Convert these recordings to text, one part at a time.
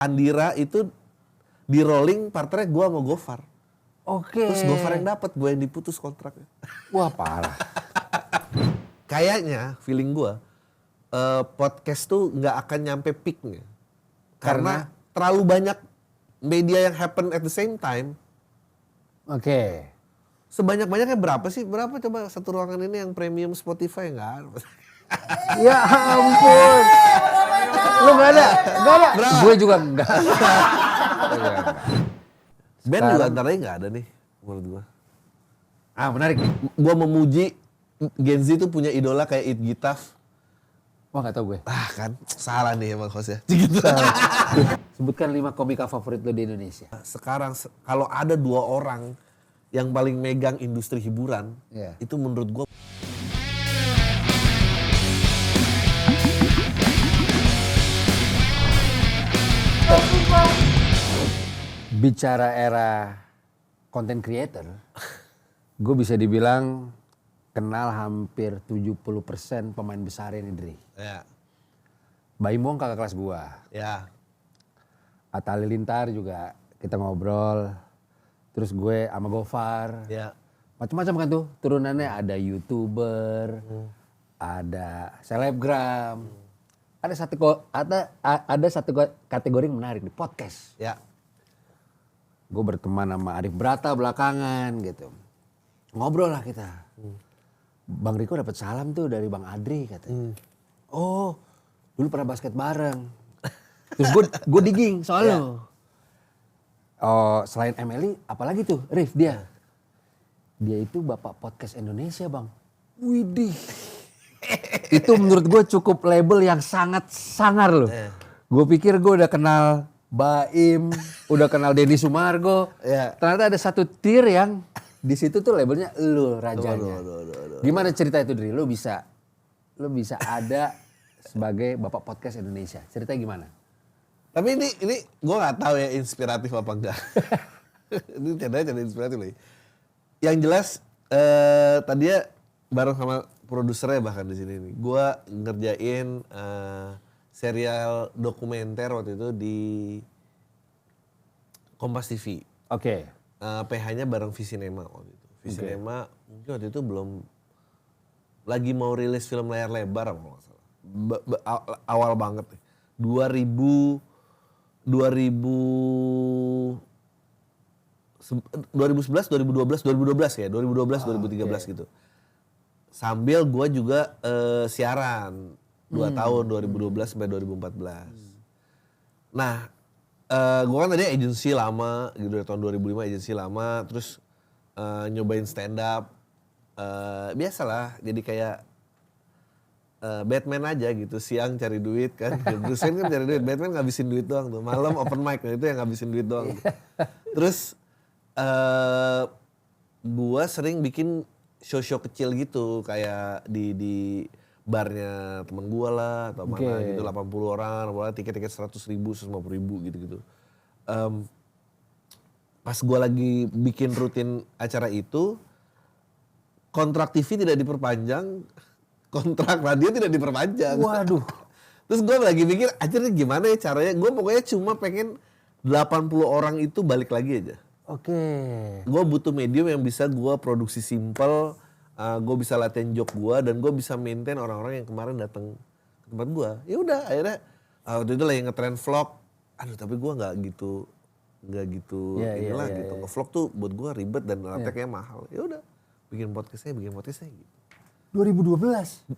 Andira itu di rolling partnernya gue sama Gofar. Oke. Terus Gofar yang dapet, gue yang diputus kontraknya. Wah parah. Kayaknya feeling gue podcast tuh nggak akan nyampe peaknya. Karena terlalu banyak media yang happen at the same time. Oke. Sebanyak-banyaknya berapa sih? Berapa coba satu ruangan ini yang premium Spotify? Nggak ada. Ya ampun. Lu nggak ada? Nggak ada? Gue juga nggak. Band juga antaranya nggak ada nih menurut gue. Ah menarik. Gue memuji Gen Z tuh punya idola kayak It Gitaf. Wah nggak tahu gue. Ah kan, salah nih emang hostnya. Gitu. Sebutkan 5 komika favorit lo di Indonesia. Sekarang kalau ada 2 orang yang paling megang industri hiburan, itu menurut gue. Bicara era content creator, gue bisa dibilang kenal hampir 70% pemain besar ini, Dri. Ya. Baim Wong kakak kelas gua. Ya. Atta Halilintar juga kita ngobrol. Terus gue sama Gofar. Ya. Macam-macam kan tuh turunannya, ada YouTuber, ada selebgram. Ada satu kategori yang menarik di podcast. Ya. Gue berteman sama Arif Brata belakangan gitu. Ngobrol lah kita. Bang Riko dapat salam tuh dari Bang Adri katanya. Oh, dulu pernah basket bareng. Terus gue digging soal lo. Oh, selain MLI apalagi tuh Rif dia. Dia itu bapak podcast Indonesia, Bang. Widih. Itu menurut gue cukup label yang sangat sangar loh. Gue pikir gue udah kenal Baim, udah kenal Denny Sumargo. Ternyata ada satu tier yang di situ tuh labelnya lu rajanya. Gimana cerita itu, Dri? Lu bisa ada sebagai bapak podcast Indonesia. Ceritanya gimana? Tapi ini gue nggak tahu ya inspiratif apa enggak. Ini cerita inspiratif loh. Yang jelas tadi ya bareng sama produsernya bahkan di sini nih. Gue ngerjain serial dokumenter waktu itu di Kompas TV. Oke. PH-nya bareng Visinema waktu itu. Visinema mungkin waktu itu belum lagi mau rilis film layar lebar apa nggak salah. Awal banget nih. 2011, 2012 ya, 2013 gitu. Sambil gue juga siaran 2 tahun 2012 sampai 2014. Nah, gue kan tadi agensi lama gitu dari tahun 2005 agensi lama, terus nyobain stand up, biasalah jadi kayak Batman aja gitu, siang cari duit kan, Bruce Wayne kan cari duit, Batman ngabisin duit doang tuh, malam open mic itu yang ngabisin duit doang. Terus gue sering bikin show-show kecil gitu kayak di barnya temen gue lah atau mana gitu 80 orang, tiket-tiket 100.000, 150.000 gitu-gitu. Pas gue lagi bikin rutin acara itu, kontrak TV tidak diperpanjang, kontrak radio tidak diperpanjang. Waduh. Terus gue lagi mikir, akhirnya gimana ya caranya, gue pokoknya cuma pengen 80 orang itu balik lagi aja. Oke. Gue butuh medium yang bisa gue produksi simple, gue bisa latihan joke gue dan gue bisa maintain orang-orang yang kemarin datang ke tempat gue. Ya udah, akhirnya waktu itu lagi ngetrend vlog. Aduh, tapi gue nggak gitu gitu. Nge-vlog tuh buat gue ribet dan alatnya mahal. Ya udah, bikin podcastnya gitu. 2012?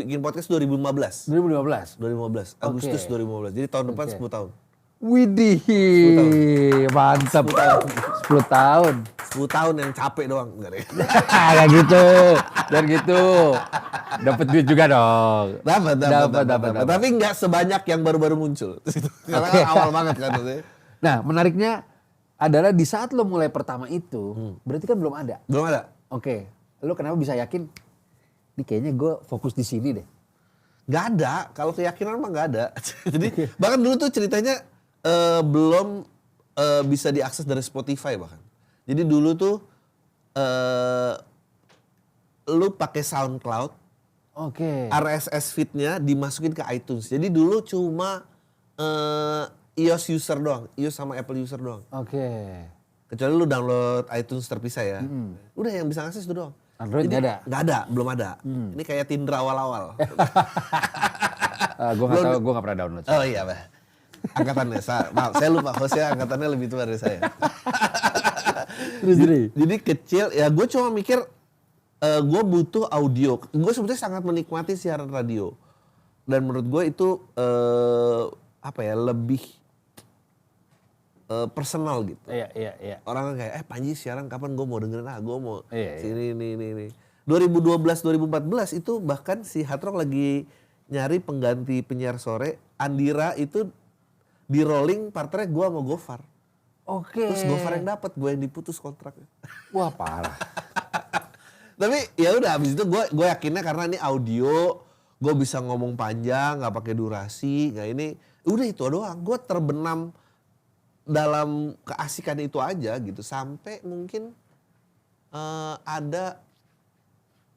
Bikin podcast 2015. 2015? Agustus 2015. Jadi tahun depan 10 tahun. Widih, mantap. 10 tahun. 10 tahun yang capek doang. Enggak deh. Kayak gitu. Dan gitu. Dapat duit juga dong. Dapat. Tapi enggak sebanyak yang baru-baru muncul. Karena kan awal banget kan. Nah, menariknya adalah di saat lo mulai pertama itu, berarti kan belum ada. Belum ada. Oke. Lo kenapa bisa yakin, ini kayaknya gue fokus di sini deh. Gak ada. Kalau keyakinan mah gak ada. Jadi bahkan dulu tuh ceritanya belum bisa diakses dari Spotify bahkan. Jadi dulu tuh lu pakai SoundCloud, RSS feed-nya dimasukin ke iTunes. Jadi dulu cuma iOS user doang, iOS sama Apple user doang. Oke. Kecuali lu download iTunes terpisah ya. Udah yang bisa akses itu doang. Android nggak ada? Nggak ada, belum ada. Ini kayak Tinder awal-awal. Gue nggak tahu, gue nggak pernah download. Oh iya, Bah. Angkatannya, maaf, saya lupa hostnya angkatannya lebih tua dari saya. Jadi kecil, ya gue cuma mikir gue butuh audio. Gue sebetulnya sangat menikmati siaran radio. Dan menurut gue itu lebih personal gitu. Iya. Orang kayak Panji siaran kapan, gue mau dengerin gue mau sini ini. 2012 2014 itu bahkan si Hard Rock lagi nyari pengganti penyiar sore. Andira itu di rolling partnernya gue sama Gofar. Oke. Terus Gofar yang dapat, gue yang diputus kontraknya. Wah parah. Tapi ya udah habis itu gue yakinnya karena ini audio, gue bisa ngomong panjang, nggak pakai durasi, nggak ini. Udah itu doang. Gue terbenam dalam keasikan itu aja gitu. Sampai mungkin ada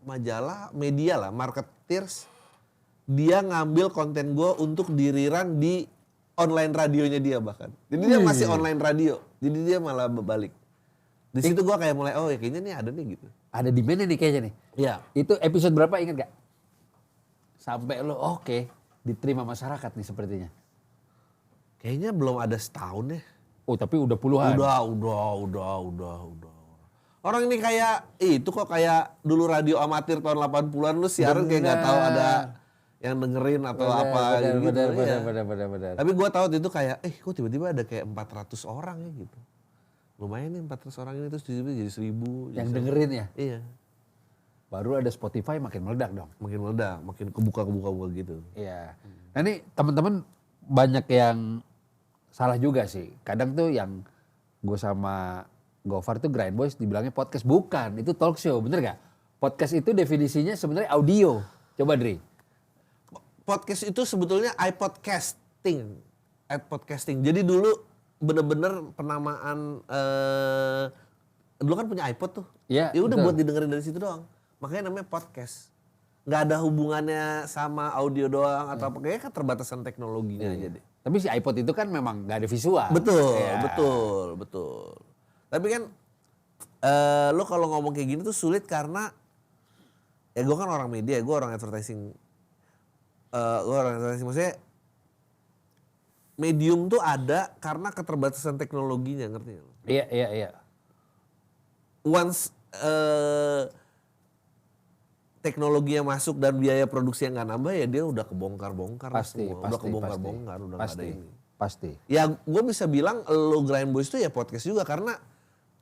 majalah, media lah, Marketeers, dia ngambil konten gue untuk diriran di online radionya dia bahkan. Jadi dia masih online radio. Jadi dia malah berbalik. Di situ gue kayak mulai, oh ya kayaknya nih ada nih gitu. Ada di mana nih kayaknya nih? Iya. Itu episode berapa ingat gak? Sampai lo diterima masyarakat nih sepertinya. Kayaknya belum ada setahun ya. Oh tapi udah puluhan. Udah. Orang ini kayak, itu kok kayak dulu radio amatir tahun 80-an lu siaran kayak gak tahu ada yang dengerin atau apa gitu. Benar. Tapi gue tahu itu kayak, kok tiba-tiba ada kayak 400 orang ya gitu. Lumayan nih 400 orang ini terus tiba-tiba jadi 1000. Yang dengerin ya? Iya. Baru ada Spotify makin meledak dong. Makin meledak, makin kebuka gitu. Iya. Nah ini teman-teman banyak yang salah juga sih. Kadang tuh yang gue sama Gofar tuh Grind Boys dibilangnya podcast. Bukan, itu talk show, bener gak? Podcast itu definisinya sebenarnya audio. Coba Dri. Podcast itu sebetulnya iPodcasting. Jadi dulu bener-bener penamaan, dulu kan punya iPod tuh. Iya, ya udah betul. buat didengerin dari situ doang. Makanya namanya podcast. Nggak ada hubungannya sama audio doang atau apa. Kayaknya kan terbatasan teknologinya aja deh. Tapi si iPod itu kan memang gak ada visual. Betul. Tapi kan lo kalau ngomong kayak gini tuh sulit karena ya gue kan orang media, gue orang advertising. Maksudnya medium tuh ada karena keterbatasan teknologinya, ngerti gak? Iya. Once teknologinya masuk dan biaya produksi yang nggak nambah ya dia udah kebongkar-bongkar semua. Udah kebongkar-bongkar, udah nggak ada ini. Pasti. Ya gue bisa bilang lo Grind Boys itu ya podcast juga karena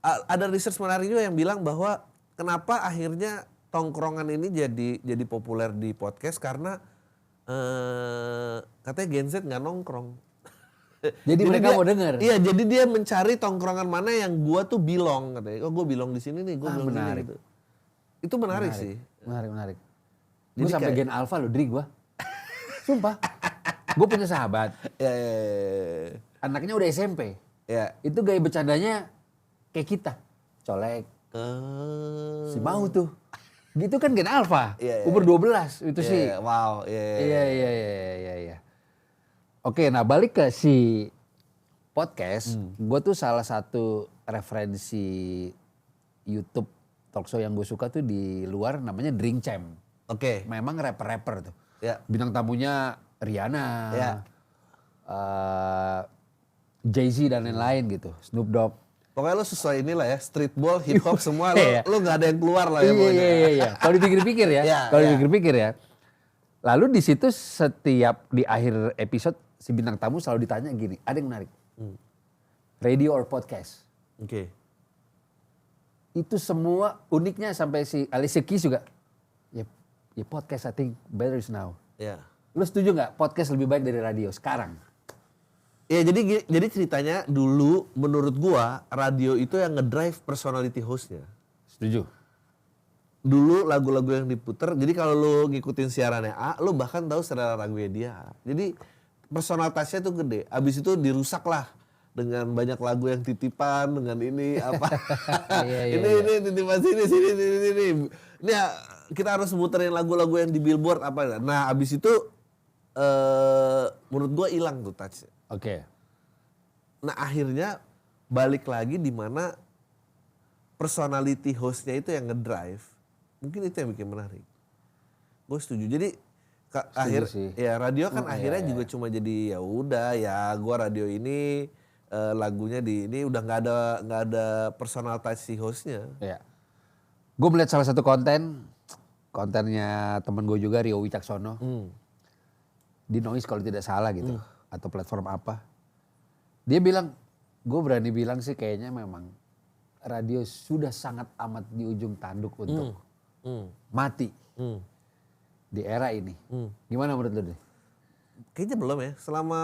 ada research menarik juga yang bilang bahwa kenapa akhirnya tongkrongan ini jadi populer di podcast karena katanya Gen Z nggak nongkrong. Jadi mereka mau denger. Iya, jadi dia mencari tongkrongan mana yang gua tuh belong katanya. Gue belong di sini nih, gue belong di sini gitu. Itu menarik sih. Menarik. Jadi Gue sampai kayak- Gen Alpha loh, Dri gue. Sumpah. Gue punya sahabat. Ya. Anaknya udah SMP. Ya. Itu gaya bercandanya kayak kita. Colek. Si mau tuh. Gitu kan Gen Alpha. Iya. Umur 12 itu sih. Wow. Iya. Oke, nah balik ke si podcast. Gue tuh salah satu referensi YouTube talk show yang gue suka tuh di luar namanya Drink Champ. Oke. Memang rapper tuh. Ya. Bintang tamunya Rihanna, Ya. Jay-Z dan lain-lain gitu. Snoop Dogg. Pokoknya lo sesuai inilah ya, street ball, hip hop semua Iya. lo nggak ada yang keluar lah ya pokoknya. Iya. Kalau dipikir-pikir ya, Iya, kalau iya. dipikir-pikir ya. Lalu di situ setiap di akhir episode si bintang tamu selalu ditanya gini, ada yang menarik. Radio or podcast? Oke. Itu semua uniknya sampai si Alicia Keys juga. Ya podcast I think better is now. Ya. Lu setuju nggak podcast lebih baik dari radio sekarang? Ya jadi ceritanya dulu menurut gua radio itu yang ngedrive personality hostnya. Setuju. Dulu lagu-lagu yang diputer, jadi kalau lu ngikutin siarannya A, lu bahkan tahu selera lagunya dia. Jadi personalitasnya tuh gede. Abis itu dirusak lah dengan banyak lagu yang titipan, dengan ini apa. Ini titipan sini. Ini ya, kita harus muterin lagu-lagu yang di billboard apa. Nah abis itu menurut gue hilang tuh touch. Oke. Nah akhirnya balik lagi di mana personality hostnya itu yang ngedrive. Mungkin itu yang bikin menarik. Gue setuju. Jadi sih. ya radio kan akhirnya iya. juga cuma jadi ya udah ya gue radio ini lagunya di ini udah nggak ada personal touch si hostnya. Iya. Gue melihat salah satu kontennya temen gue juga Rio Wicaksono. Di Noise kalau tidak salah gitu. Atau platform apa. Dia bilang, gue berani bilang sih kayaknya memang radio sudah sangat amat di ujung tanduk untuk mati di era ini. Gimana menurut lu deh? Kayaknya belum ya. Selama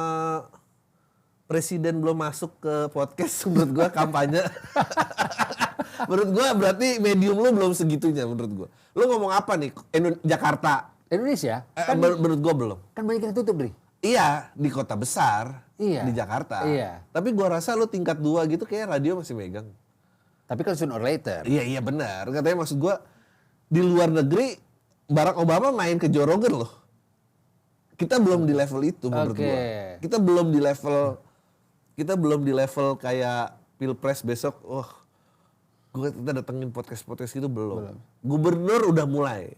presiden belum masuk ke podcast menurut gue kampanye. Menurut gue berarti medium lu belum segitunya menurut gue. Lu ngomong apa nih? Jakarta. Indonesia? Menurut gue belum. Kan banyak yang tutup, Dri. Iya, di kota besar. Iya. Di Jakarta. Iya. Tapi gue rasa lu tingkat 2 gitu kayak radio masih megang. Tapi kan sooner or later. Iya benar. Katanya maksud gue di luar negeri Barack Obama main ke Joe Rogan loh. Kita belum di level itu menurut gue. Kita belum di level kayak Pilpres besok. Kita datengin podcast gitu belum. Gubernur udah mulai.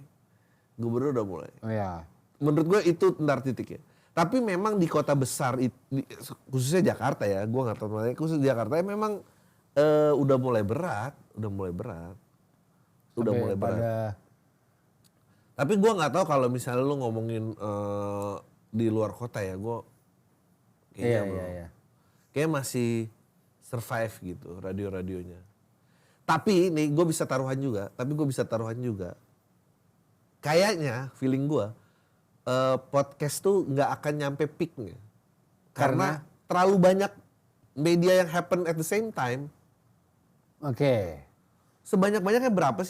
Oh ya. Menurut gue itu ntar titiknya. Tapi memang di kota besar, khususnya Jakarta ya, gue nggak tahu namanya, khusus Jakarta ya memang udah mulai berat. Tapi gue nggak tahu kalau misalnya lu ngomongin di luar kota ya, gue kayaknya kayak masih survive gitu radio-radionya. Tapi nih gue bisa taruhan juga. Kayaknya feeling gue podcast tuh nggak akan nyampe peaknya karena terlalu banyak media yang happen at the same time. Oke. Sebanyak-banyaknya berapa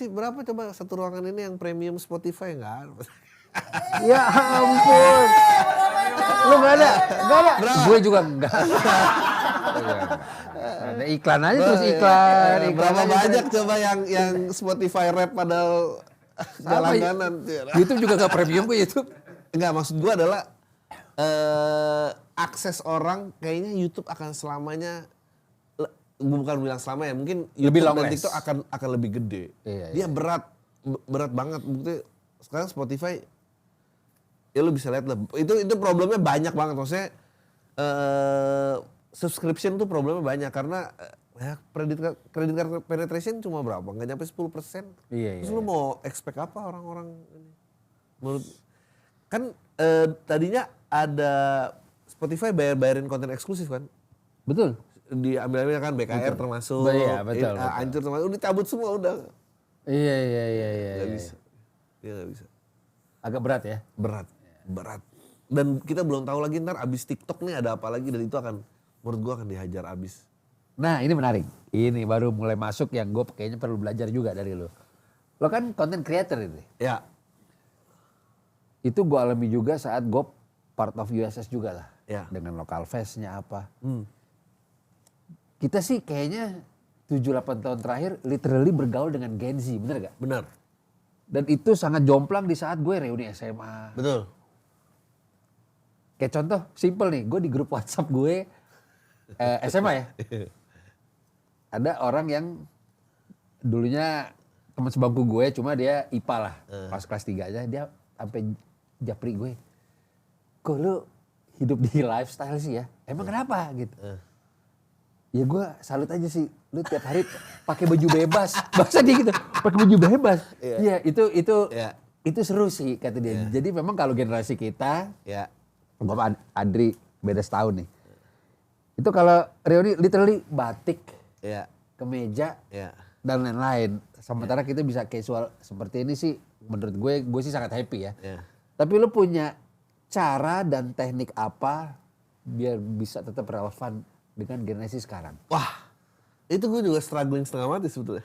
coba satu ruangan ini yang premium Spotify nggak ada. Ya ampun. Lu nggak ada? Gue juga nggak. Ada iklan aja terus iklan. Berapa banyak coba yang Spotify rap padahal langganan. YouTube juga nggak premium kok YouTube. Enggak, maksud gue adalah akses orang kayaknya YouTube akan selamanya, bukan bilang selama ya, mungkin lebih YouTube dan TikTok akan lebih gede. Dia berat banget. Bukti sekarang Spotify ya lu bisa lihat lah. Itu problemnya banyak banget. Maksudnya subscription tuh problemnya banyak karena credit card penetration cuma berapa? Nggak nyampe 10%. Terus lu mau expect apa orang-orang ini? Menurut kan tadinya ada Spotify bayarin konten eksklusif kan? Betul. Diambil kan BKR termasuk, betul. Ancur termasuk, udah cabut semua udah. Iya. Gak bisa. Dia gak bisa. Agak berat ya? Berat. Dan kita belum tahu lagi ntar abis TikTok nih ada apa lagi dan itu akan menurut gua akan dihajar abis. Nah ini menarik. Ini baru mulai masuk yang gue kayaknya perlu belajar juga dari lo. Lo kan content creator ini. Ya. Itu gue alami juga saat gue part of USS juga lah. Ya. Dengan lokal festnya apa. Kita sih kayaknya 7-8 tahun terakhir literally bergaul dengan Gen Z, bener gak? Benar. Dan itu sangat jomplang di saat gue reuni SMA. Betul. Kayak contoh simple nih, gue di grup WhatsApp gue SMA ya. Ada orang yang dulunya teman sebangku gue, cuma dia IPA lah, pas kelas 3 aja, dia sampai japri gue. Kok lu hidup di lifestyle sih ya? Emang kenapa gitu? Ya gue salut aja sih, lu tiap hari pakai baju bebas, bahasa dia gitu, pakai baju bebas. Iya, itu seru sih kata dia. Jadi memang kalau generasi kita, gue sama Adri beda setahun nih. Itu kalau reuni literally batik, kemeja, dan lain-lain. Sementara kita bisa casual seperti ini sih, menurut gue sih sangat happy ya. Tapi lu punya cara dan teknik apa biar bisa tetap relevan dengan generasi sekarang? Wah, itu gue juga struggling setengah mati sebetulnya.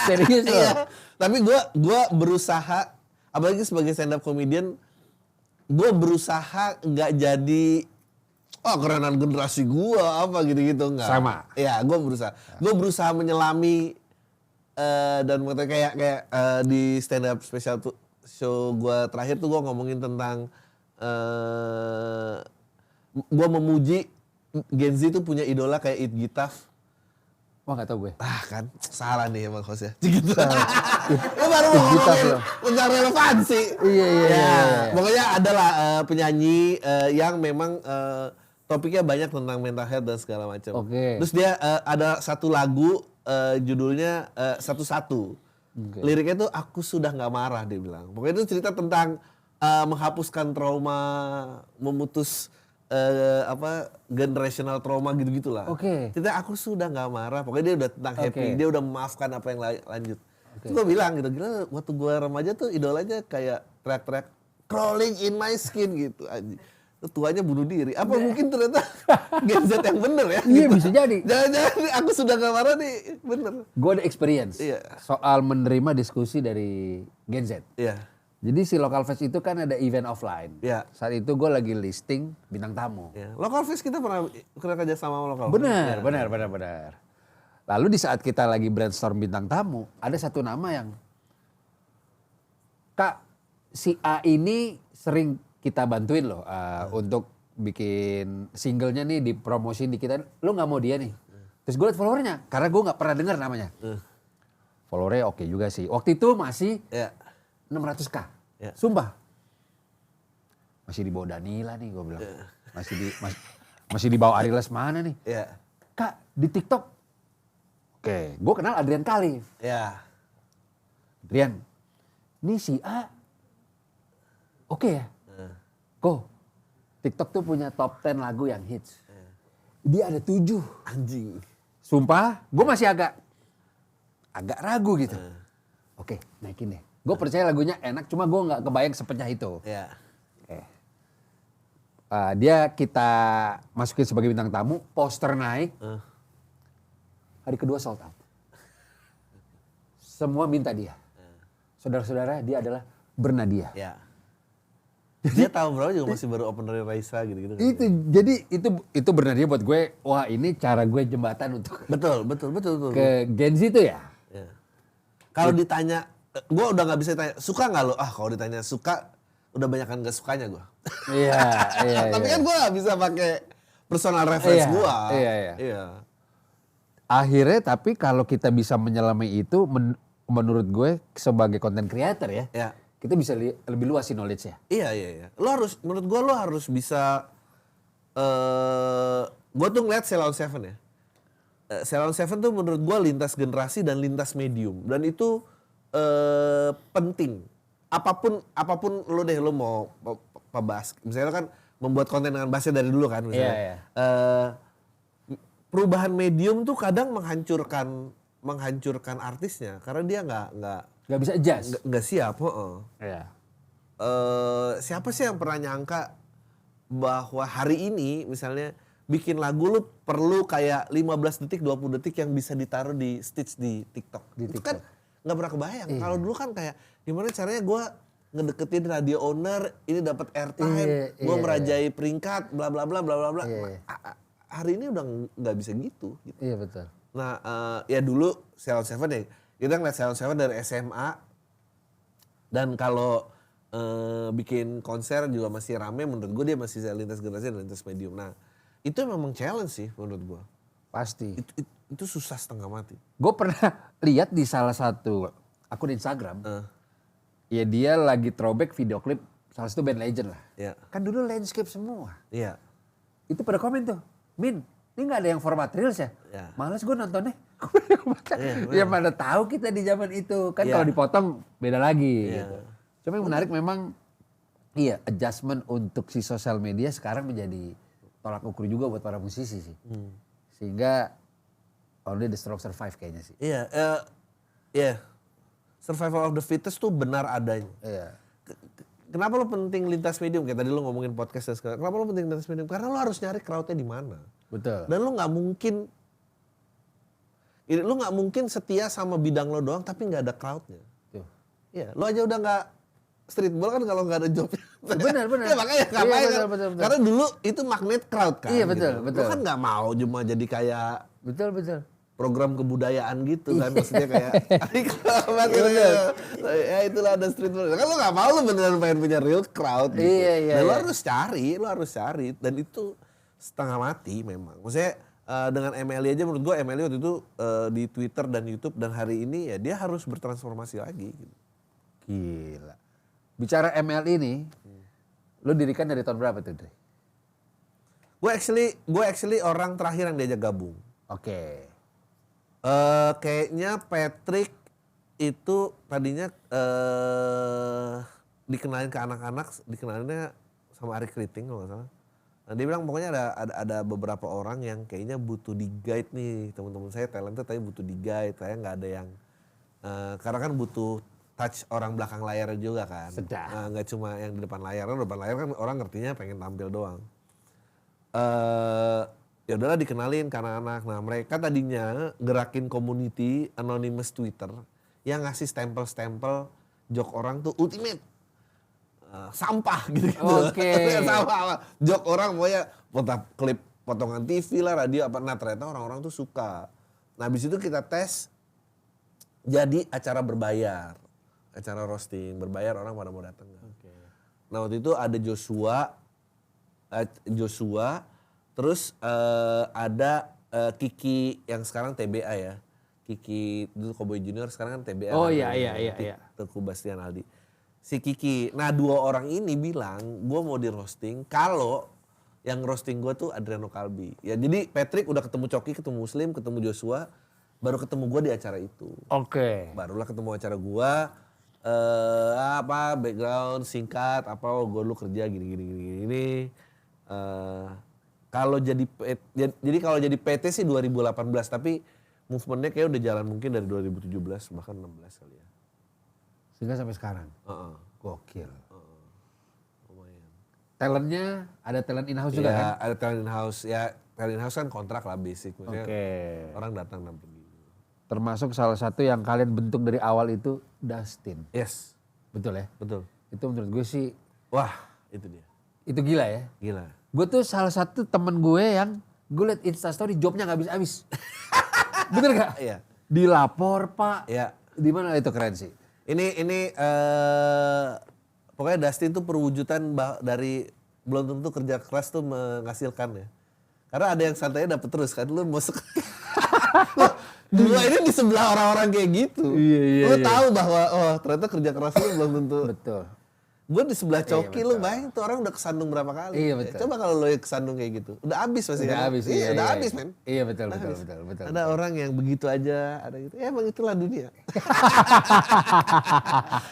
Serius loh? Iya. Tapi gue berusaha, apalagi sebagai stand up comedian, gue berusaha nggak jadi kerenan generasi gue apa gitu-gitu nggak. Sama. Iya, gue berusaha menyelami dan kayak di stand up special show gue terakhir tuh gue ngomongin tentang Gue memuji Gen Z itu punya idola kayak It Gitaf. Wah nggak tahu gue. Kan salah nih emang hostnya. Gitu. Lu baru mau ngomongin tentang relevansi. Iya. Pokoknya adalah penyanyi yang memang topiknya banyak tentang mental health dan segala macam. Oke. Terus dia ada satu lagu judulnya Satu-Satu. Liriknya tuh aku sudah nggak marah dia bilang. Pokoknya itu cerita tentang menghapuskan trauma, memutus generational trauma gitu-gitulah. Oke. Cerita aku sudah nggak marah. Pokoknya dia udah tentang happy, dia udah memaafkan apa yang lanjut. Terus gue bilang gitu, gila waktu gue remaja tuh idolanya kayak teriak-teriak crawling in my skin gitu anjing. Tuanya bunuh diri. Apa mungkin ternyata Gen Z yang bener ya? Iya gitu. bisa jadi. Jangan-jangan aku sudah gak marah nih bener. Gue ada experience soal menerima diskusi dari Gen Z. Iya. Jadi si Local Fest itu kan ada event offline. Iya. Saat itu gue lagi listing bintang tamu. Iya. Local Fest kita pernah kerja sama Local Fest. Benar. Lalu di saat kita lagi brainstorm bintang tamu, ada satu nama yang, Kak, si A ini sering kita bantuin loh untuk bikin singlenya nih dipromosin di kita. Lu nggak mau dia nih? Terus gue liat followernya, karena gue nggak pernah dengar namanya. Followernya oke juga sih. Waktu itu masih 600k. Sumpah. Masih di bawah Danila nih gue bilang. Masih di bawah Ari Lesmana nih. Kak, di TikTok. Oke, gue kenal Adrian Khalif. Adrian, ini si A oke ya? Kok TikTok tuh punya top 10 lagu yang hits. Dia ada 7. Anjing. Sumpah, gue masih agak ragu gitu. Oke, naikin deh. Gue percaya lagunya enak, cuma gue nggak kebayang sepecah itu. Dia kita masukin sebagai bintang tamu, poster naik. Hari kedua sold out. Semua minta dia. Saudara-saudara, dia adalah Bernadia. Dia tahun berapa juga masih baru open dari Raisa gitu-gitu. Itu Bernadia buat gue, wah ini cara gue jembatan untuk Betul. ke Gen Z itu ya. Kalau ditanya, gue udah nggak bisa tanya suka nggak lo? Kalau ditanya suka, udah banyak kan nggak sukanya gue. Iya. Tapi kan gue nggak bisa pakai personal reference gue. Iya. Akhirnya tapi kalau kita bisa menyelami itu, menurut gue sebagai content creator ya. Kita bisa lebih luas sih knowledge-nya. Iya. Menurut gue lo harus bisa, gue tuh ngeliat Ceylon Seven ya. Ceylon Seven tuh menurut gue lintas generasi dan lintas medium. Dan itu penting. Apapun lo mau bahas. Misalnya lo kan membuat konten dengan bahasa dari dulu kan. Misalnya. Perubahan medium tuh kadang menghancurkan artisnya. Karena dia nggak bisa adjust. Nggak siap. Siapa sih yang pernah nyangka bahwa hari ini misalnya bikin lagu lu perlu kayak 15 detik, 20 detik yang bisa ditaruh di stitch di TikTok. Itu kan nggak pernah kebayang. Kalau dulu kan kayak gimana caranya gue ngedeketin radio owner, ini dapat airtime, gue merajai peringkat, bla bla bla bla bla bla. Hari ini udah nggak bisa gitu. Iya betul. Nah ya dulu Ceylon Seven ya, kita ngeliat Ceylon Seven dari SMA. Dan kalau bikin konser juga masih rame, menurut gue dia masih lintas generasi dan lintas medium. Nah itu memang challenge sih menurut gue. Pasti. Itu susah setengah mati. Gue pernah lihat di salah satu akun Instagram. Ya dia lagi throwback video klip salah satu band legend lah. Kan dulu landscape semua. Itu pada komen tuh, Min, ini gak ada yang format reels ya? Males gue nontonnya. Ya mana tahu kita di zaman itu. Kan kalau dipotong beda lagi. Gitu. Cuma yang menarik memang adjustment untuk si sosial media sekarang menjadi tolak ukur juga buat para musisi sih. Sehingga only the strong survive kayaknya sih. Survival of the fittest tuh benar adanya. Kenapa lo penting lintas medium? Kayak tadi lo ngomongin podcast dan sekarang. Kenapa lo penting lintas medium? Karena lo harus nyari crowdnya di mana. Betul. Dan lo nggak mungkin setia sama bidang lo doang tapi nggak ada crowdnya. Lo aja udah nggak streetball kan kalau nggak ada jobnya. Benar. Ya makanya ngapain kan? Betul. Karena dulu itu magnet crowd kan. Iya betul. Lo kan nggak mau cuma jadi kayak. Betul. program kebudayaan gitu kan, maksudnya kayak ya itulah ada street performance. Kan lo nggak mau, lo beneran pengen punya real crowd gitu. Iya, Dan lo harus cari dan itu setengah mati memang. Maksudnya dengan MLI aja, menurut gue MLI waktu itu di Twitter dan YouTube dan hari ini ya dia harus bertransformasi lagi gitu. Gila. Bicara MLI nih, lo dirikan dari tahun berapa tuh, Dre? Gue actually orang terakhir yang diajak gabung. Oke. Kayaknya Patrick itu tadinya dikenalin ke anak-anak, dikenalinnya sama Ari Kriting kalau nggak salah. Nah, dia bilang pokoknya ada beberapa orang yang kayaknya butuh di guide nih, teman-teman saya talented tapi butuh di guide, kayak nggak ada yang karena kan butuh touch orang belakang layar juga kan. Nggak cuma yang di depan layar kan orang ngertinya pengen tampil doang. Ya udahlah dikenalin ke anak-anak. Nah mereka tadinya gerakin community anonymous Twitter yang ngasih stempel-stempel jok orang tuh ultimate. Sampah gitu. Oke. Sampah. Jok orang pokoknya klip potongan TV lah, radio apa. Nah ternyata orang-orang tuh suka. Nah habis itu kita tes jadi acara berbayar. Acara roasting, berbayar orang pada mau datang. Okay. Nah waktu itu ada Joshua, terus ada Kiki yang sekarang TBA ya. Kiki dulu Cowboy Junior, sekarang kan TBA. Oh iya. Teguh Bastian Aldi. Si Kiki, nah dua orang ini bilang gue mau di roasting kalau yang roasting gue tuh Adriano Kalbi. Ya jadi Patrick udah ketemu Coki, ketemu Muslim, ketemu Joshua, baru ketemu gue di acara itu. Oke. Barulah ketemu acara gue, background singkat, gue dulu kerja gini. Kalau jadi kalau jadi PT sih 2018, tapi movementnya kayak udah jalan mungkin dari 2017 bahkan 16 kali ya. Sehingga sampai sekarang. Gokil. Lumayan. Talentnya ada talent in-house juga kan? Ada talent in-house. Ya talent in-house kan kontrak lah basic. Maksudnya orang datang dan pergi. Termasuk salah satu yang kalian bentuk dari awal itu Dustin. Yes. Betul ya? Betul. Itu menurut gue sih. Wah itu dia. Itu gila ya? Gila. Gue tuh salah satu temen gue yang gue liat Instastory jobnya gak habis-habis. Bener gak? Iya. Dilapor pak. Iya. Di mana itu keren sih. Ini pokoknya Dustin tuh perwujudan dari belum tentu kerja keras tuh menghasilkan ya. Karena ada yang santainya dapet terus kan, lu masuk. Dua ini di sebelah orang-orang kayak gitu. Iya. Lu tahu bahwa ternyata kerja keras lu belum tentu. Betul. Gue di sebelah Coki lu bayangin tuh orang udah kesandung berapa kali. Iya betul. Coba kalau lu kesandung kayak gitu, udah habis pasti. Udah habis. Iya, udah habis men. Iya betul. Ada orang yang begitu aja, ada gitu. Ya emang itulah dunia.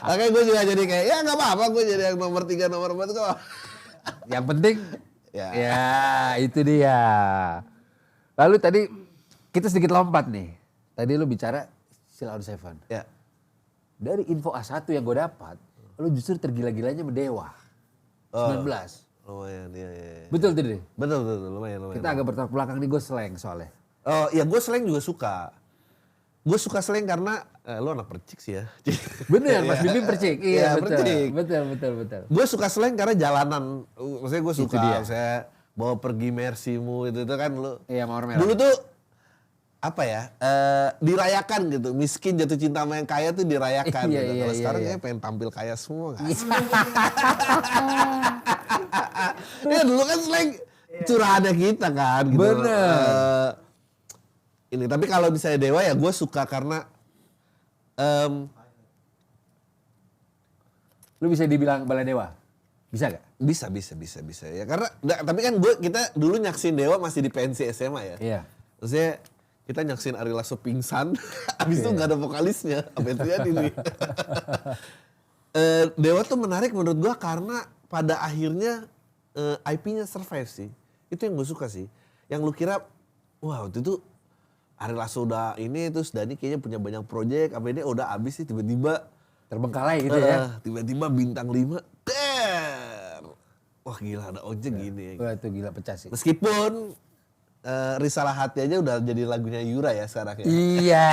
Makanya gue juga jadi kayak ya nggak apa-apa, gue jadi yang nomor 3 nomor 4 kok. Yang penting ya itu dia. Lalu tadi kita sedikit lompat nih. Tadi lu bicara Sheila on Seven. Ya. Dari info A1 yang gue dapat, lu justru tergila-gilanya sama Dewa. 19. Lumayan, iya. Betul tuh deh. Betul, lumayan. Kita agak bertolak belakang nih, gue slang soalnya. Oh ya gue slang juga suka. Gue suka slang karena lo anak percik sih ya. Bener, Mas Bibim percik. Iya betul. Percik. Betul. Gue suka slang karena jalanan. Maksudnya gue suka. Saya bawa pergi Mersimu itu kan lo. Iya, Mawar Merah. Dulu tuh apa ya, dirayakan gitu. Miskin jatuh cinta sama yang kaya tuh dirayakan. Iya, gitu. iya, Kalau iya, sekarang iya. kayak pengen tampil kaya semua. Ya dulu kan slang curahannya kita kan. Gitu. Bener. Ini tapi kalau misalnya Dewa ya gue suka karena Lu bisa dibilang bala Dewa? Bisa gak? bisa ya karena tapi kan kita dulu nyaksin Dewa masih di pensi SMA ya. Iya. Maksudnya kita nyaksin Ari Lasso pingsan, abis itu nggak ada vokalisnya, apa itu ya ini. Dewa tuh menarik menurut gua karena pada akhirnya IP-nya survive sih, itu yang gue suka sih. Yang lu kira, wah waktu itu Ari Lasso udah ini terus Dani kayaknya punya banyak proyek, apa ini udah abis sih tiba-tiba Terbengkalai gitu ya. Tiba-tiba bintang 5, wah gila ada ojek gini. Wah itu gila pecah sih. Meskipun Risalah Hati aja udah jadi lagunya Yura ya sekarang ya. Iya.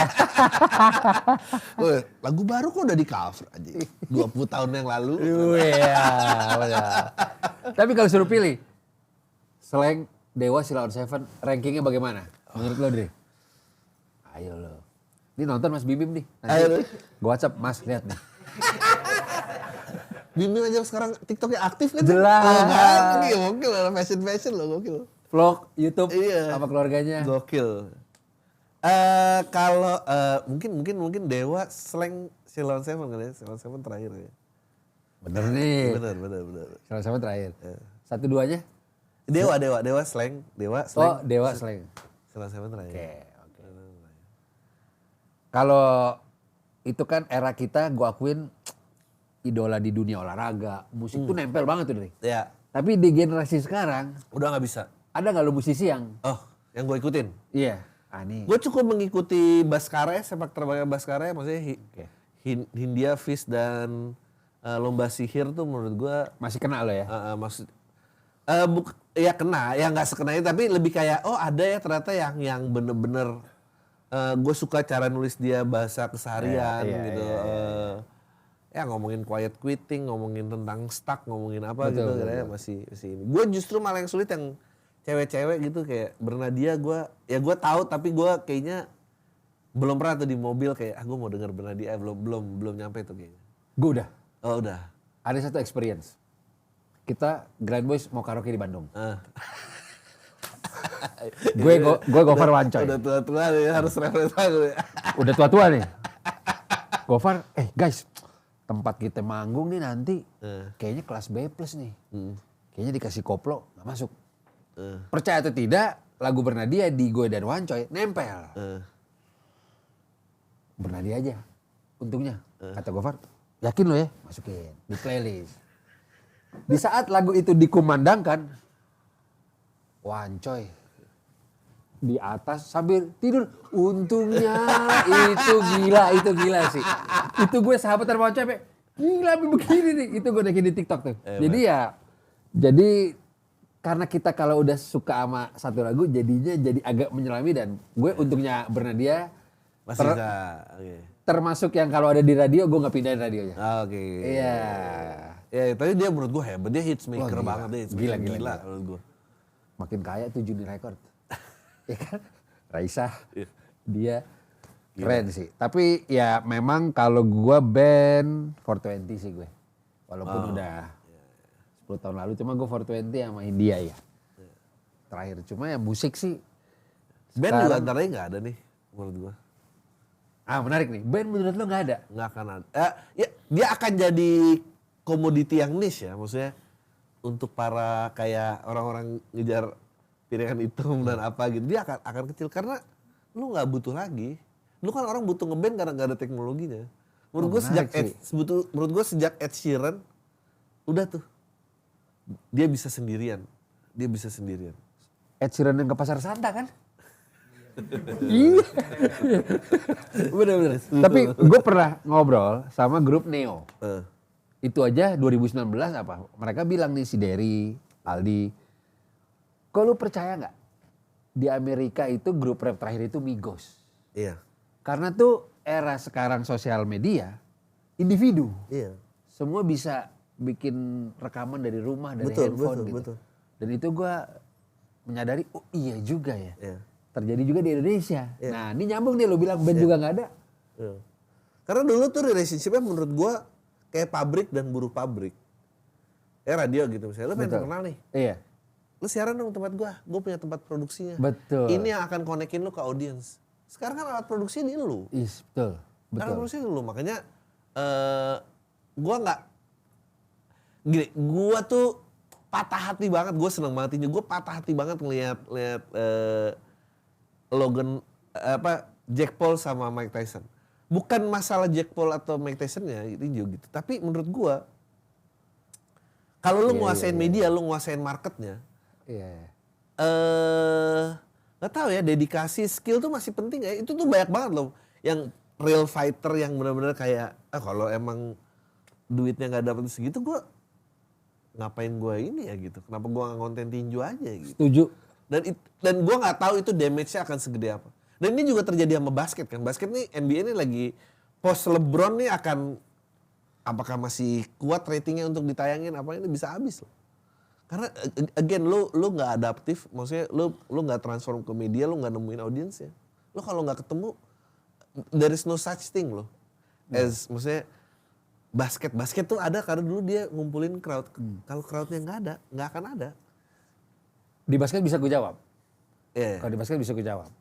Lagu baru kok udah di cover aja. 20 tahun yang lalu. Iya. Tapi kalau suruh pilih, selain Dewa, Sheila on Seven, rankingnya bagaimana? Menurut lo, Dre? Ayo lo. Ini nonton Mas Bim nih. Ayo. Gue WhatsApp, Mas lihat nih. Bim aja sekarang TikToknya aktif kan? Jelas. Oh, kan? Gokil lah, fashion lo gokil. Vlog YouTube Iya. sama keluarganya. Gokil. Kalau mungkin Dewa slang Silon Seven kali ya. Silon Seven terakhir ya. Bener nih. Bener. Sama terakhir. 1-2-nya? Dewa slang. Oh, Dewa slang. Silon Seven terakhir. Oke. Kalau itu kan era kita, gue akuin idola di dunia olahraga, musik tuh nempel banget tuh nih. Ya. Tapi di generasi sekarang, Udah nggak bisa. ada nggak lo musisi yang? Yang gue ikutin. Iya. Nih. Gue cukup mengikuti Baskara, sepak terjang Baskara, maksudnya Hindia Fish dan lomba sihir tuh menurut gue Masih kena lo ya? ya kena, ya nggak sekena itu, tapi lebih kayak ada ya ternyata yang bener-bener gue suka cara nulis dia bahasa keseharian gitu. Ya ngomongin quiet quitting, ngomongin tentang stuck, ngomongin apa Betul, gitu, kayaknya masih ini. Gue justru malah yang sulit yang cewek-cewek gitu kayak Bernadia, gue tahu tapi gue kayaknya belum pernah tuh di mobil kayak gue mau denger Bernadia, belum nyampe tuh kayaknya. Gue udah. Oh udah. Ada satu experience. Kita Grand Boys mau karaoke di Bandung. Gue Gofar Wancoy. Udah tua-tua nih, harus referensi aku ya. Udah tua-tua nih. Gofar, guys, tempat kita manggung nih nanti kayaknya kelas B+ nih. Kayaknya dikasih koplo, gak masuk. Percaya atau tidak, lagu Bernadia di gue dan Wancoy nempel. Bernadia aja, untungnya. Kata Gofar, yakin lo ya? Masukin di playlist. Di saat lagu itu dikumandangkan, Wancoy di atas sambil tidur. Untungnya itu gila sih. Itu gue sahabatan Wancoy sampai gila begini nih. Itu gue naikin di TikTok tuh. Jadi karena kita kalau udah suka sama satu lagu jadinya jadi agak menyelami, dan gue untungnya Bernadia Masih bisa. termasuk yang kalau ada di radio gue nggak pindahin radionya. Oke. Iya. Ya, tapi dia menurut gue hebat, dia hitsmaker Gila. banget deh. Gila. Menurut gue. Makin kaya tuh Juni Record. Ya kan? Raisa, dia keren sih. Tapi ya memang kalau gue band 420 sih gue. Walaupun udah 10 tahun lalu, cuma gue 420 sama India ya. Terakhir, cuma ya musik sih. Band juga antaranya gak ada nih menurut gue. Menarik nih, band menurut lo gak ada? Nggak akan ada. Ya, dia akan jadi komoditi yang niche ya, maksudnya untuk para kayak orang-orang ngejar piringan hitam dan apa gitu, dia akan kecil karena lu nggak butuh lagi. Lu kan orang butuh ngeband karena nggak ada teknologinya. Menurut gue sejak Ed Sheeran udah tuh dia bisa sendirian. Ed Sheeran yang ke Pasar Santa kan? Iya. Bener. Tapi gue pernah ngobrol sama grup Neo. Itu aja 2019 apa? Mereka bilang nih si Derry, Aldi, kok lu percaya nggak di Amerika itu grup rap terakhir itu Migos? Iya. Karena tuh era sekarang sosial media, individu. Iya. Semua bisa bikin rekaman dari rumah, dari handphone gitu. Betul. Dan itu gue menyadari, oh iya juga ya. Iya. Terjadi juga di Indonesia. Iya. Nah ini nyambung nih, lo bilang band juga nggak ada. Iya. Karena dulu tuh relationship-nya menurut gue kayak pabrik dan buruh pabrik. Radio gitu misalnya, lo pengen terkenal nih. Iya. Lu siaran dong tempat gue punya tempat produksinya. Betul. Ini yang akan konekin lu ke audiens. Sekarang kan alat produksi di lu. Betul. Alat produksi di lu, makanya gue nggak, gini, gue tuh patah hati banget, gue seneng banget ini, gue patah hati banget ngeliat Logan Jack Paul sama Mike Tyson. Bukan masalah Jack Paul atau Mike Tyson-nya itu gitu, tapi menurut gue kalau lu nguasain media, lu nguasain marketnya, nggak tahu ya, dedikasi, skill tuh masih penting ya. Itu tuh banyak banget loh yang real fighter yang benar-benar kayak kalau emang duitnya nggak dapet segitu, gue ngapain gue ini ya gitu. Kenapa gue nggak konten tinju aja gitu. Setuju. Dan gue nggak tahu itu damage-nya akan segede apa. Dan ini juga terjadi sama basket kan. Basket nih, NBA ini lagi post LeBron nih akan, apakah masih kuat ratingnya untuk ditayangin, apa ini bisa habis loh. Karena again lu nggak adaptif, maksudnya lu nggak transform ke media, lu nggak nemuin audiensnya. Lu Lo kalau nggak ketemu, there is no such thing loh. Maksudnya basket tuh ada karena dulu dia ngumpulin crowd. Kalau crowdnya nggak ada, nggak akan ada. Di basket bisa gue jawab. Iya. Kalau di basket bisa gue jawab.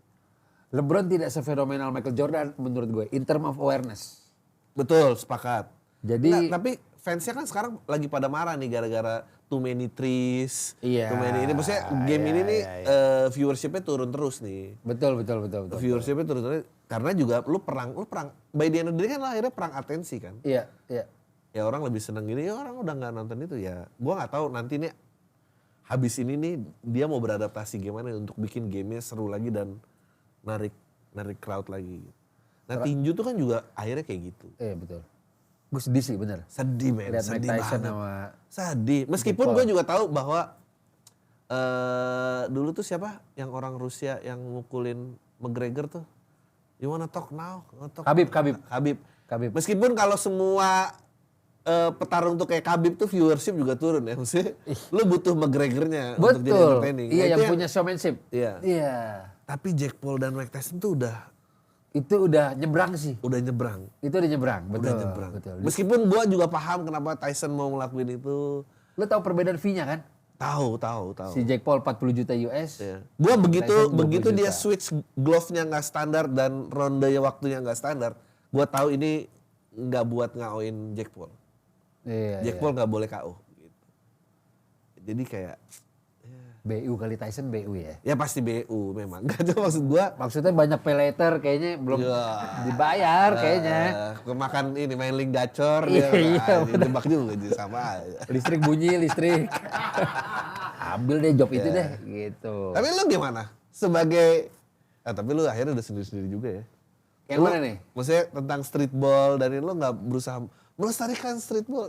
LeBron tidak sefenomenal Michael Jordan menurut gue in term of awareness. Betul, sepakat. Jadi tapi fansnya kan sekarang lagi pada marah nih gara-gara too many threes, Iya, too many ini. Maksudnya game iya, ini nih iya. viewershipnya turun terus nih. betul. Viewershipnya turun terus karena juga lu perang. By the end of the day kan akhirnya perang atensi kan. Iya. Ya orang lebih seneng gini, ya orang udah nggak nonton itu ya. Gua nggak tahu nanti nih habis ini nih dia mau beradaptasi gimana untuk bikin gamenya seru lagi dan narik crowd lagi. Nah tinju tuh kan juga akhirnya kayak gitu. Iya betul. Gue sedih sih bener. Sedih men, Lihat Mike sedih Tyson banget. sama Sedih. Meskipun gue juga tahu bahwa dulu tuh siapa yang orang Rusia yang mukulin McGregor tuh? You wanna talk now? Khabib. Meskipun kalau semua petarung tuh kayak Khabib tuh viewership juga turun ya. Maksudnya lu butuh McGregor-nya untuk jadi betul. entertaining. Iya Nah, yang itu punya showmanship. Iya. Tapi Jack Paul dan Mike Tyson tuh Itu udah nyebrang sih. udah nyebrang. Itu udah nyebrang, betul. Udah nyebrang. Betul. Meskipun gua juga paham kenapa Tyson mau ngelakuin itu. Lo tahu perbedaan fee-nya kan? Tahu. Si Jack Paul 40 juta US. Ya. Gua begitu Tyson 20 dia juta. switch glove-nya nggak standar dan ronde waktunya nggak standar, gua tahu ini nggak buat ngawin Jack Paul. Iya. Jack Paul nggak boleh KO. Gitu. Jadi kayak BU kali Tyson BU ya. ya pasti BU memang. Gak ada maksud gua. Maksudnya banyak pay later kayaknya belum dibayar kayaknya. Kemakan ini main link gacor Iya, dia jebak juga jadi sama aja. Listrik bunyi, listrik. Ambil deh job itu deh gitu. Tapi lu gimana? Sebagai tapi lu akhirnya udah sendiri-sendiri juga ya. Yang mana nih? Maksudnya tentang streetball dan lu nggak berusaha melestarikan streetball.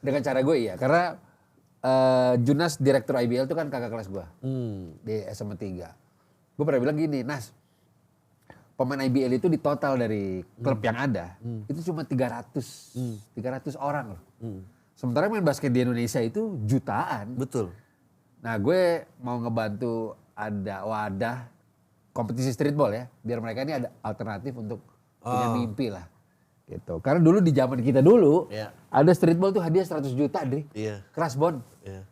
Dengan cara gue iya, karena Junas direktur IBL itu kan kakak kelas gue di SMA 3. Gue pernah bilang gini, Nas, pemain IBL itu di total dari klub yang ada itu cuma 300 orang loh. Sementara main basket di Indonesia itu jutaan. Betul. Nah gue mau ngebantu ada wadah kompetisi streetball ya, biar mereka ini ada alternatif untuk punya mimpi lah. Gitu. Karena dulu di zaman kita dulu ada streetball tuh hadiah 100 juta, Dri. Iya. Keras bon. Iya.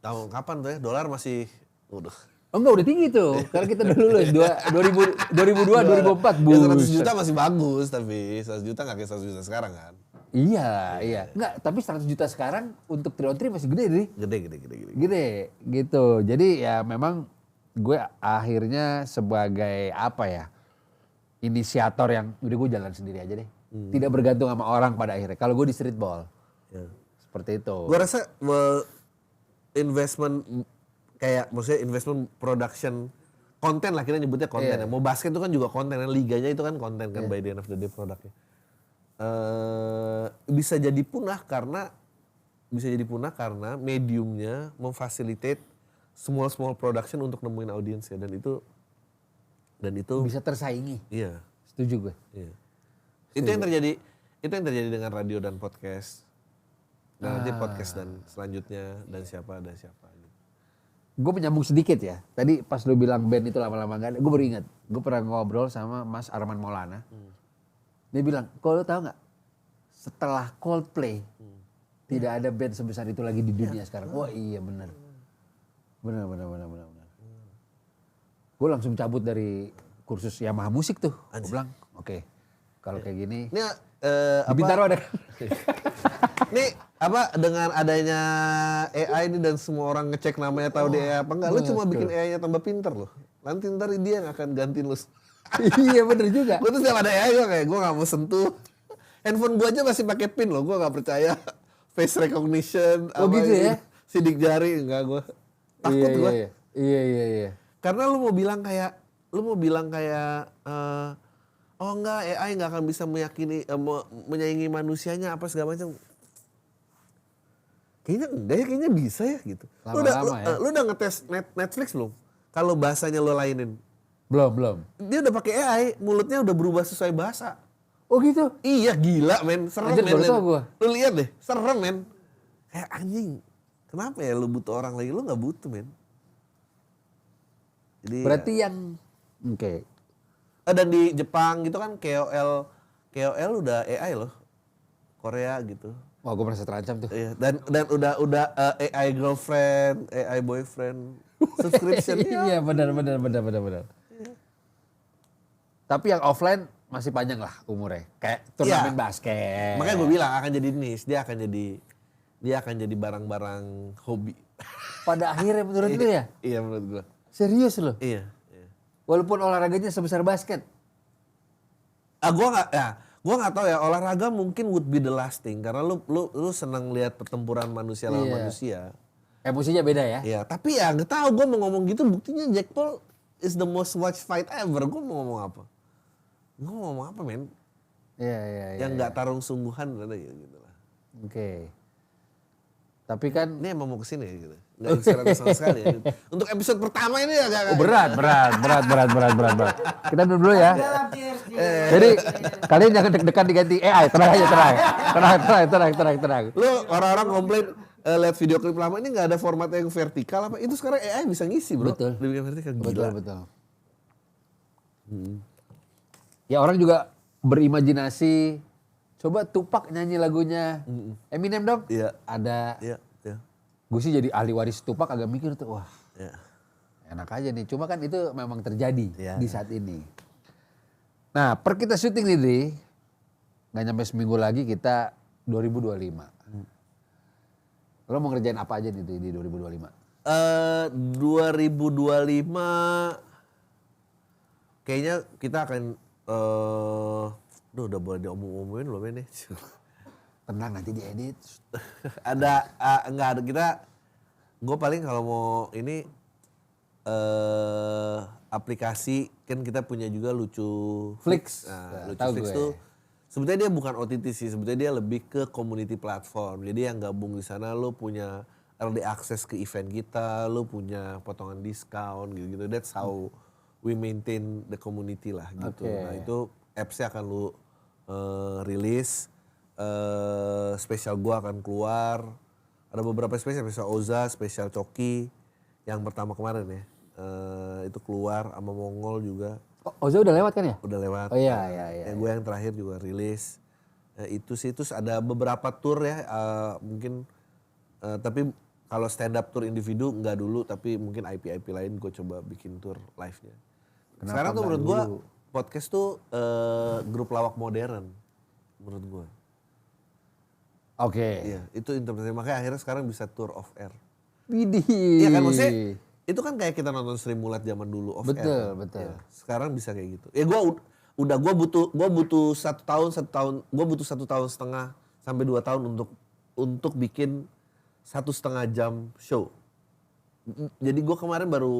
Tahu kapan tuh ya? Dolar masih udah. Oh enggak udah tinggi tuh. Karena kita dulu loh 2002 2004 Ya 100 juta masih bagus tapi 100 juta nggak kayak 100 juta sekarang kan? Iya. Enggak, tapi 100 juta sekarang untuk 3-on-3 masih gede, Dri. Gede. Gede gitu. Jadi ya memang gue akhirnya sebagai apa ya? Inisiator yang udah gue jalan sendiri aja deh. Tidak bergantung sama orang pada akhirnya. Kalau gue di streetball. Ya. Seperti itu. Gue rasa investment kayak maksudnya investment production konten lah kita nyebutnya konten ya. Mau basket itu kan juga konten, liganya itu kan konten kan by the end of the day produknya. Bisa jadi punah karena mediumnya memfasilitate small production untuk nemuin audiensnya dan itu bisa tersaingi. Iya. Setuju gue. Iya. Itu yang terjadi dengan radio dan podcast. Dan nanti podcast dan selanjutnya dan siapa gitu. Gue menyambung sedikit ya. Tadi pas lu bilang band itu lama-lama gak ada, gue baru ingat. Gue pernah ngobrol sama Mas Arman Maulana. Dia bilang, kok lu tahu nggak? Setelah Coldplay, tidak ada band sebesar itu lagi di dunia sekarang. Wah iya benar. Benar. Gue langsung cabut dari kursus Yamaha musik tuh. Gue bilang, oke, kalau kayak gini. Ini Di Bintaro ada. Nih apa dengan adanya AI ini dan semua orang ngecek namanya tahu di AI apa enggak, lu cuma bikin AI-nya tambah pinter loh. Nanti ntar dia yang akan gantiin lu. Iya bener juga. Gue tuh setiap ada AI gue gak mau sentuh. Handphone gue aja masih pakai pin loh, gue gak percaya face recognition. Oh gitu ya? Sidik jari enggak gue. Takut gue. Iya. Karena lu mau bilang kayak oh enggak AI nggak akan bisa menyaingi manusianya apa segala macam. Kayaknya enggak ya, kayaknya bisa ya gitu. Lu udah ngetes Netflix belum? Kalau bahasanya lo lainin. Belum. Dia udah pakai AI, mulutnya udah berubah sesuai bahasa. Oh gitu? Iya gila men, serem Anjir, men. baru tau gua. Lu lihat deh, serem men. Kayak anjing. Kenapa ya lu butuh orang lagi? Lu nggak butuh men. Jadi berarti ya, yang Oke. Dan di Jepang gitu kan KOL udah AI loh. Korea gitu. Wah, gue merasa terancam tuh. Iya, dan udah AI girlfriend, AI boyfriend, subscription. Iya, benar. Tapi yang offline masih panjang lah umurnya. Kayak turnamen basket. Makanya gue bilang akan jadi niche, dia akan jadi barang-barang hobi. Pada akhirnya menurut lu ya? Iya menurut gue. Serius loh? Iya. Walaupun olahraganya sebesar basket. Gue nggak tahu ya, olahraga mungkin would be the lasting karena lu senang lihat pertempuran manusia lawan manusia. Emosinya beda ya? Iya, tapi ya nggak tahu gue mau ngomong gitu, buktinya Jake Paul is the most watched fight ever. Gue mau ngomong apa? Gue mau ngomong apa, men? Iya. Yang nggak tarung sungguhan gitu lah. Oke. Tapi kan ini emang mau kesini gitu. Nggak inspiratif sama sekali ya. Untuk episode pertama ini agak berat. Kita dulu ya. Jadi kalian jangan deg-degan diganti AI, tenang aja, tenang. Lu orang-orang komplain lihat video klip lama ini nggak ada format yang vertikal apa? Itu sekarang AI bisa ngisi, bro. Betul. Dibikin vertikal, gila. Betul. Ya orang juga berimajinasi. Coba Tupac nyanyi lagunya Eminem dong. Iya. Ada. Iya. Gue sih jadi ahli waris Tupac agak mikir tuh, wah Iya. enak aja nih. Cuma kan itu memang terjadi di saat ini. Nah, kita syuting nih, Dri. Nggak nyampe seminggu lagi kita 2025. Lo mau ngerjain apa aja nih di 2025? 2025 kayaknya kita akan udah boleh diomong-omongin belum ini? Tenang, nanti diedit. Nggak ada kita. Gue paling kalau mau ini aplikasi kan kita punya juga Lucuflix. Nah, Lucuflix tuh sebetulnya dia bukan OTT sih, sebetulnya dia lebih ke community platform. Jadi yang gabung di sana lo punya early access ke event kita, lo punya potongan diskon gitu-gitu. That's how we maintain the community lah gitu. Nah itu apps-nya akan lo rilis. Spesial gua akan keluar. Ada beberapa spesial Oza, spesial Coki yang pertama kemarin ya. Itu keluar sama Mongol juga. Oza udah lewat kan ya? Udah lewat. Oh iya. Yang gue yang terakhir juga rilis. Itu sih, terus ada beberapa tour ya, mungkin tapi kalau stand up tour individu nggak dulu, tapi mungkin IP lain gue coba bikin tour live-nya. Sekarang tuh menurut gue podcast tuh grup lawak modern menurut gue. Oke. Iya, itu interpretasi, makanya akhirnya sekarang bisa tour off air. Widih. Iya kan, maksudnya itu kan kayak kita nonton Sri Mulat zaman dulu off air. Betul. Ya, sekarang bisa kayak gitu. Ya gue butuh 1 tahun, gue butuh 1,5 tahun sampai 2 tahun untuk bikin 1,5 jam show. Jadi gue kemarin baru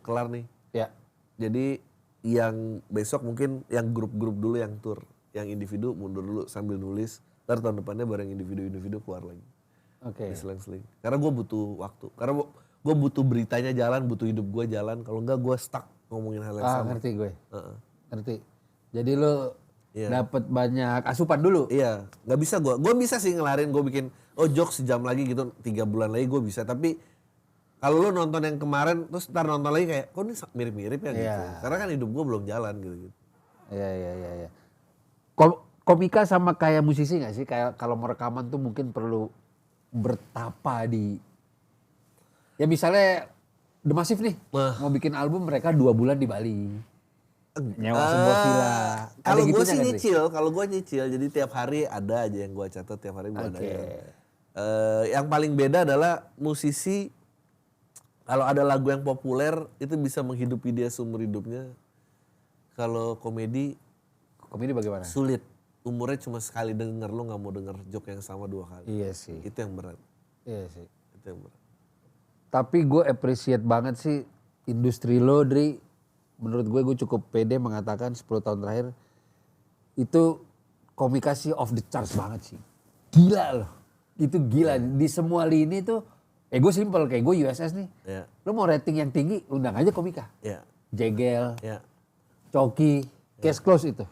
kelar nih. Ya. Jadi yang besok mungkin yang grup-grup dulu yang tour, yang individu mundur dulu sambil nulis. Ntar tahun depannya bareng individu keluar lagi. Oke. Seling-seling. Karena gue butuh waktu. Karena gue butuh beritanya jalan, butuh hidup gue jalan. Kalau enggak gue stuck ngomongin hal yang sama. Ngerti gue. Ngerti. Jadi lo dapet banyak asupan dulu. Iya. Gak bisa gue. Gue bisa sih ngelarin. Gue bikin jokes sejam lagi gitu. 3 bulan lagi gue bisa. Tapi kalau lo nonton yang kemarin terus ntar nonton lagi kayak kok ini mirip-mirip ya gitu. Karena kan hidup gue belum jalan gitu. Iya. Komika sama kayak musisi gak sih? Kayak kalau mau rekaman tuh mungkin perlu bertapa di... Ya misalnya The Massive nih, mau bikin album mereka 2 bulan di Bali. Nyewa sebuah villa. Kalau gue sih nyicil, jadi tiap hari ada aja yang gue catat, tiap hari gue ada. Yang paling beda adalah musisi, kalau ada lagu yang populer itu bisa menghidupi dia seumur hidupnya. Kalau komedi bagaimana? Sulit. Umurnya cuma sekali denger, lo gak mau denger joke yang sama 2 kali. Iya sih. Itu yang berat. Iya sih. Itu yang berat. Tapi gue appreciate banget sih industri lo, Dri. Menurut gue cukup pede mengatakan 10 tahun terakhir itu komunikasi off the charts banget sih. Gila loh. Itu gila. Di semua lini tuh, gue simple kayak gue USS nih. Lo mau rating yang tinggi, undang aja komika. Jegel, Coki, Case Close itu.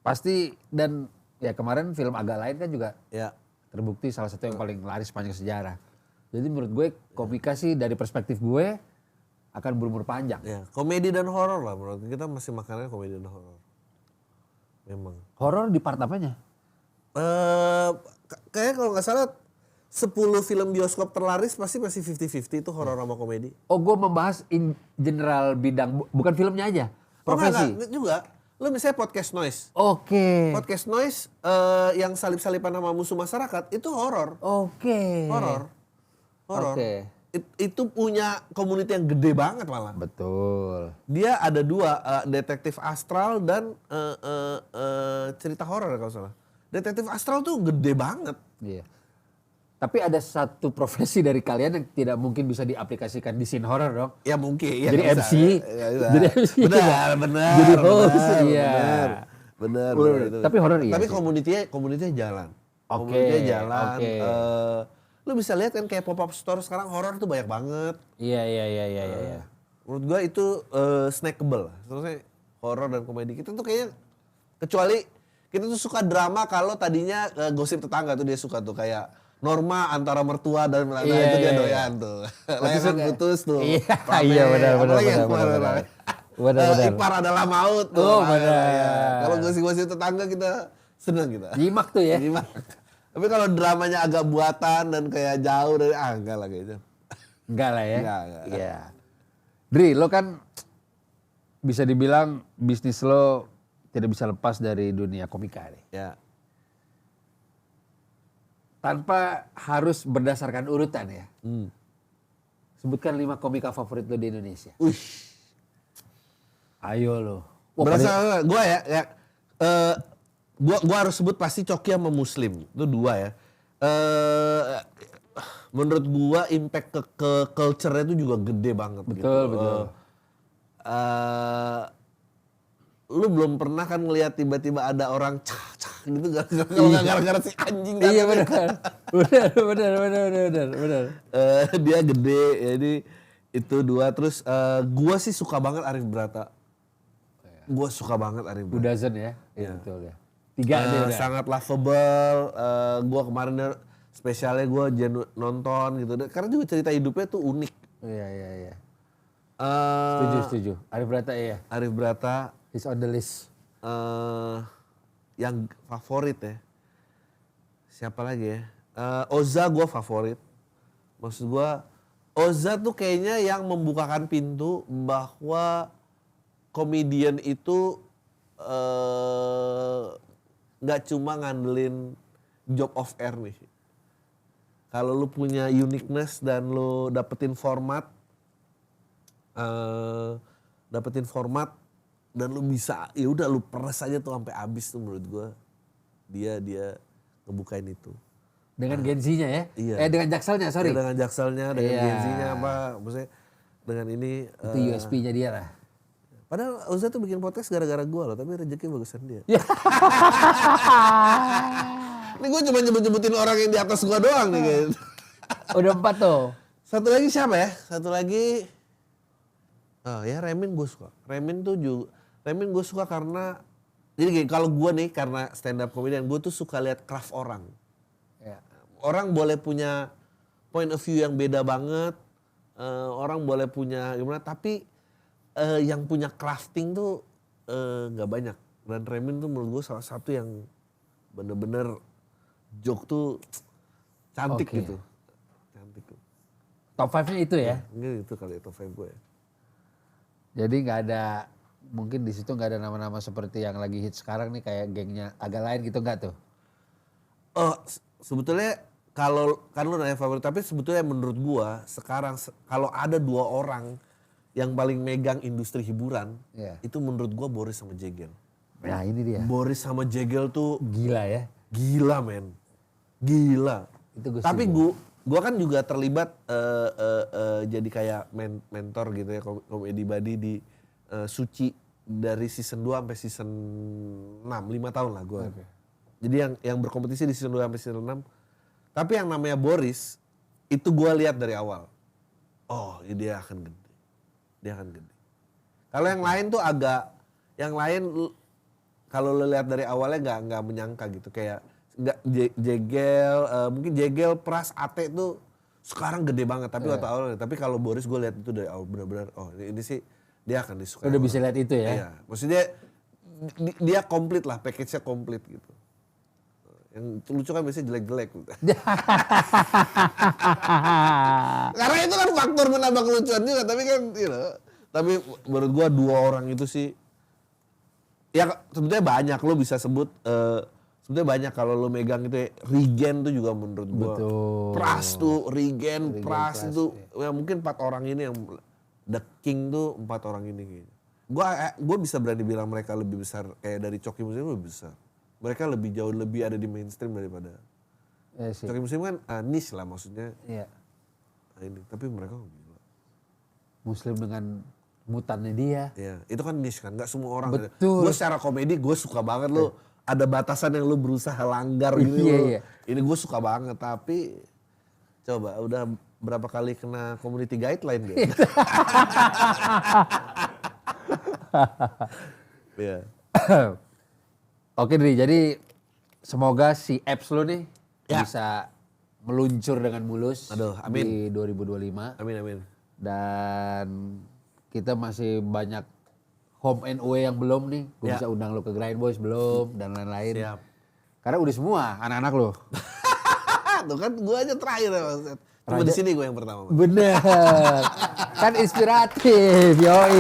Pasti, dan ya kemarin film agak lain kan juga terbukti salah satu yang paling laris sepanjang sejarah. Jadi menurut gue komika sih dari perspektif gue akan berumur panjang. Ya, komedi dan horor lah menurut kita masih makannya komedi dan horor. Memang. Horor di part apanya? Kayaknya kalau nggak salah 10 film bioskop terlaris pasti masih 50-50 itu horor sama komedi. Oh, gue membahas in general bidang, bukan filmnya aja, profesi. Enggak, juga. Lu misalnya podcast noise. Oke. Podcast noise yang salip-salipan sama musuh masyarakat itu horor. Oke. Horor. Oke. Itu punya community yang gede banget malah. Betul. Dia ada 2, detektif astral dan cerita horor kalau salah. Detektif astral tuh gede banget. Iya. Tapi ada satu profesi dari kalian yang tidak mungkin bisa diaplikasikan di scene horror dong. Ya mungkin. Ya, Jadi bisa. MC. Ya, bisa. Jadi MC. Benar. Jadi host. Iya. Benar. Tapi horor iya. Tapi sih. komunitinya jalan. Oke, Komunitinya jalan. oke. Lu bisa lihat kan kayak pop-up store sekarang horor tuh banyak banget. Iya. Menurut gua itu snackable. Terusnya horor dan komedi kita tuh kayaknya, kecuali kita tuh suka drama kalau tadinya gosip tetangga tuh dia suka tuh kayak Norma antara mertua dan melanda itu dia doyan tuh. Layangan putus tuh. Iya benar. Ipar adalah maut tuh. Oh benar. Kalau gosip-gosip tetangga kita seneng kita. Nyimak tuh ya. Nyimak. Tapi kalau dramanya agak buatan dan kayak jauh dari enggak lah kayaknya. Enggak lah ya. Enggak. Iya. Dri, lo kan bisa dibilang bisnis lo tidak bisa lepas dari dunia komika nih. Ya. Tanpa harus berdasarkan urutan ya. Sebutkan 5 komika favorit lo di Indonesia. Ayo lo. Berasa gue ya gua harus sebut pasti Coki sama Muslim. Itu 2 ya. Menurut gua impact ke culture-nya itu juga gede banget. Betul. Lu belum pernah kan ngelihat tiba-tiba ada orang cah gitu kalau nggak gara-gara si anjing. Iya benar. Dia gede, jadi itu 2. Terus gua sih suka banget Arif Brata. Gua suka banget Arif Brata. Udazen ya. Iya betul ya. 3 deh udah. Sangat lovable. Gua kemarin spesialnya gua nonton gitu. Karena juga cerita hidupnya tuh unik. Iya. Setuju. Arif Brata iya. Arif Brata. He's on the list. Yang favorit ya. Siapa lagi ya? Oza gue favorit. Maksud gue Oza tuh kayaknya yang membukakan pintu bahwa komedian itu gak cuma ngandelin job of air nih. Kalau lu punya uniqueness dan lu dapetin format dan lu bisa, ya udah lu peres aja tuh sampai habis tuh menurut gua. Dia ngebukain itu. Dengan Gen-Z-nya ya? Iya. Dengan Jakselnya, sorry. Ya, dengan Jakselnya, dengan Iya. Gen-Z-nya apa, maksudnya dengan ini. Itu USP-nya dia lah. Padahal Oza tuh bikin podcast gara-gara gua loh, tapi rezeki bagusan dia. Ini gua cuma nyebut-nyebutin orang yang di atas gua doang nih kayaknya. Udah 4 tuh. Satu lagi siapa ya? Satu lagi, ya Remin gue suka. Remin gue suka karena, jadi gini, kalau gue nih karena stand up comedian, gue tuh suka lihat craft orang. Ya. Orang boleh punya point of view yang beda banget, orang boleh punya gimana, tapi yang punya crafting tuh nggak banyak. Dan Remin tuh menurut gue salah satu yang bener-bener joke tuh cantik gitu. Cantik tuh. Top 5-nya itu ya? Itu kali top 5 gue ya. Jadi nggak ada, mungkin di situ nggak ada nama-nama seperti yang lagi hit sekarang nih kayak gengnya agak lain gitu nggak tuh? Sebetulnya kalau kan lu nanya favorit, tapi sebetulnya menurut gua sekarang kalau ada 2 orang yang paling megang industri hiburan, itu menurut gua Boris sama Jegel. Nah ini dia. Boris sama Jegel tuh Gila ya. Gila men, gila. Itu Tapi gua kan juga terlibat jadi kayak mentor gitu ya, komedi buddy di Suci dari season 2 sampai season 6, 5 tahun lah gua. Okay. Jadi yang berkompetisi di season 2 sampai season 6. Tapi yang namanya Boris itu gua lihat dari awal. Oh, dia akan gede. Dia akan gede. Kalau yang lain tuh kalau lo lihat dari awalnya nggak menyangka gitu, kayak nggak Jegel, mungkin Jegel, Pras, Ate tuh sekarang gede banget tapi waktu awal. Tapi kalau Boris gue lihat itu dari awal benar-benar ini sih dia akan disukai. Udah bisa lihat itu ya. Iya, maksudnya dia komplit lah, package-nya komplit gitu. Yang lucu kan biasanya jelek-jelek. Karena itu kan faktor menambah kelucuan juga, tapi kan tapi menurut gua 2 orang itu sih ya sebetulnya banyak lo bisa sebut sebetulnya banyak kalau lo megang itu ya, Regen tuh juga menurut gua. Betul. Pras tuh, Regen, Pras itu ya mungkin 4 orang ini yang The King tuh 4 orang ini kayaknya. Gua bisa berani bilang mereka lebih besar kayak dari Coki Muslim lebih besar. Mereka lebih jauh lebih ada di mainstream daripada Coki Muslim kan niche lah maksudnya. Iya. Nah ini tapi mereka gila. Muslim dengan mutannya dia. Iya, itu kan niche kan, nggak semua orang. Betul. Gue secara komedi gue suka banget lo. Ada batasan yang lo berusaha langgar gitu. Iya. Ini gue suka banget tapi coba udah berapa kali kena community guideline dia. Iya. Oke Dri, jadi semoga si apps lo nih Ya. bisa meluncur dengan mulus. Aduh, amin. Di 2025. Amin. Dan kita masih banyak home and away yang belum nih. Gue Ya. bisa undang lo ke Grind Boys belum dan lain-lain. Siap. Karena udah semua anak-anak lo. Tuh kan gue aja terakhir ya Mas. Cuma di sini gue yang pertama. Mas. Bener. Kan inspiratif, yoi.